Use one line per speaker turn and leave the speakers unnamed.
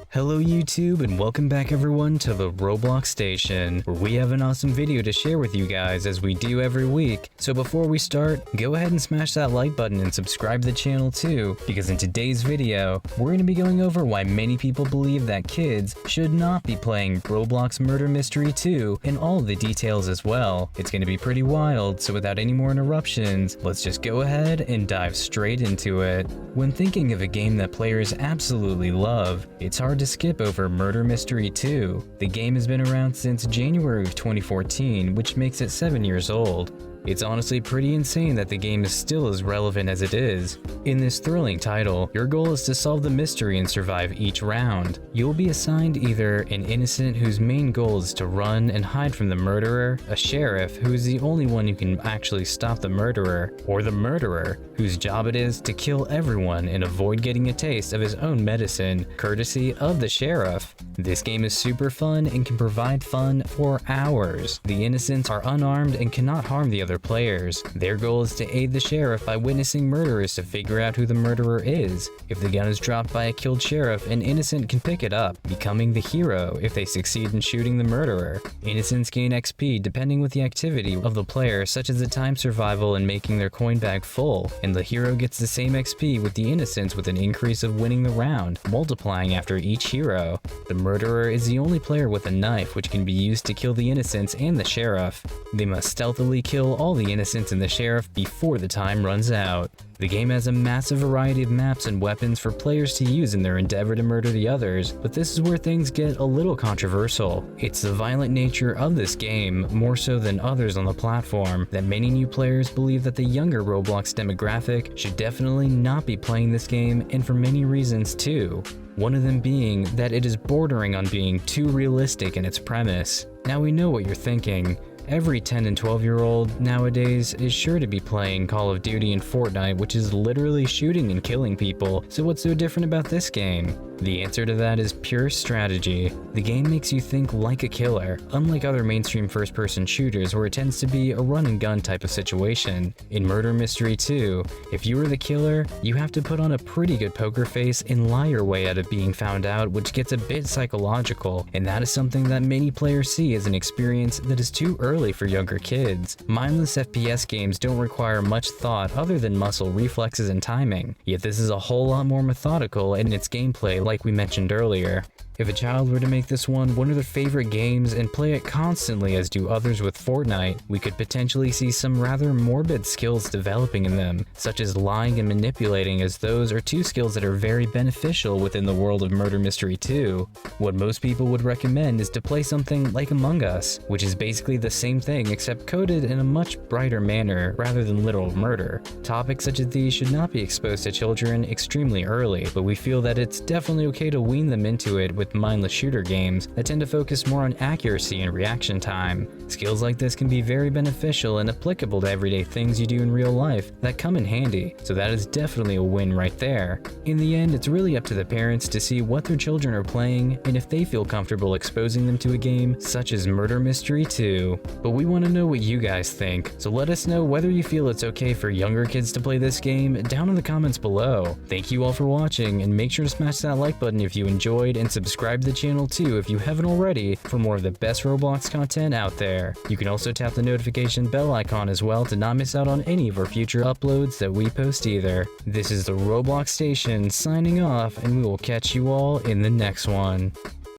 Hello YouTube and welcome back everyone to the Roblox station, where we have an awesome video to share with you guys as we do every week. So before we start, go ahead and smash that like button and subscribe to the channel too, because in today's video, we're going to be going over why many people believe that kids should not be playing Roblox Murder Mystery 2 and all the details as well. It's going to be pretty wild, so without any more interruptions, let's just go ahead and dive straight into it. When thinking of a game that players absolutely love, it's hard to skip over Murder Mystery 2. The game has been around since January of 2014, which makes it 7 years old. It's honestly pretty insane that the game is still as relevant as it is. In this thrilling title, your goal is to solve the mystery and survive each round. You'll be assigned either an innocent whose main goal is to run and hide from the murderer, a sheriff who is the only one who can actually stop the murderer, or the murderer, whose job it is to kill everyone and avoid getting a taste of his own medicine, courtesy of the sheriff. This game is super fun and can provide fun for hours. The innocents are unarmed and cannot harm the other players. Their goal is to aid the sheriff by witnessing murderers to figure out who the murderer is. If the gun is dropped by a killed sheriff, an innocent can pick it up, becoming the hero if they succeed in shooting the murderer. Innocents gain XP depending with the activity of the player, such as the time survival and making their coin bag full, and the hero gets the same XP with the innocents with an increase of winning the round, multiplying after each hero. The murderer is the only player with a knife, which can be used to kill the innocents and the sheriff. They must stealthily kill all the innocents and the sheriff before the time runs out. The game has a massive variety of maps and weapons for players to use in their endeavor to murder the others, but this is where things get a little controversial. It's the violent nature of this game, more so than others on the platform, that many new players believe that the younger Roblox demographic should definitely not be playing this game, and for many reasons too. One of them being that it is bordering on being too realistic in its premise. Now we know what you're thinking. Every 10 and 12-year-old nowadays is sure to be playing Call of Duty and Fortnite, which is literally shooting and killing people, so what's so different about this game? The answer to that is pure strategy. The game makes you think like a killer, unlike other mainstream first-person shooters where it tends to be a run-and-gun type of situation. In Murder Mystery 2, if you are the killer, you have to put on a pretty good poker face and lie your way out of being found out, which gets a bit psychological, and that is something that many players see as an experience that is too early for younger kids. Mindless FPS games don't require much thought other than muscle reflexes and timing, yet this is a whole lot more methodical in its gameplay like we mentioned earlier. If a child were to make this one of their favorite games and play it constantly as do others with Fortnite, we could potentially see some rather morbid skills developing in them, such as lying and manipulating, as those are two skills that are very beneficial within the world of Murder Mystery 2. What most people would recommend is to play something like Among Us, which is basically the same thing except coded in a much brighter manner rather than literal murder. Topics such as these should not be exposed to children extremely early, but we feel that it's definitely okay to wean them into it with mindless shooter games that tend to focus more on accuracy and reaction time. Skills like this can be very beneficial and applicable to everyday things you do in real life that come in handy, so that is definitely a win right there. In the end, it's really up to the parents to see what their children are playing and if they feel comfortable exposing them to a game such as Murder Mystery 2. But we want to know what you guys think, so let us know whether you feel it's okay for younger kids to play this game down in the comments below. Thank you all for watching, and make sure to smash that like button if you enjoyed, and subscribe to the channel too if you haven't already for more of the best Roblox content out there. You can also tap the notification bell icon as well to not miss out on any of our future uploads that we post either. This is the Roblox station signing off, and we will catch you all in the next one.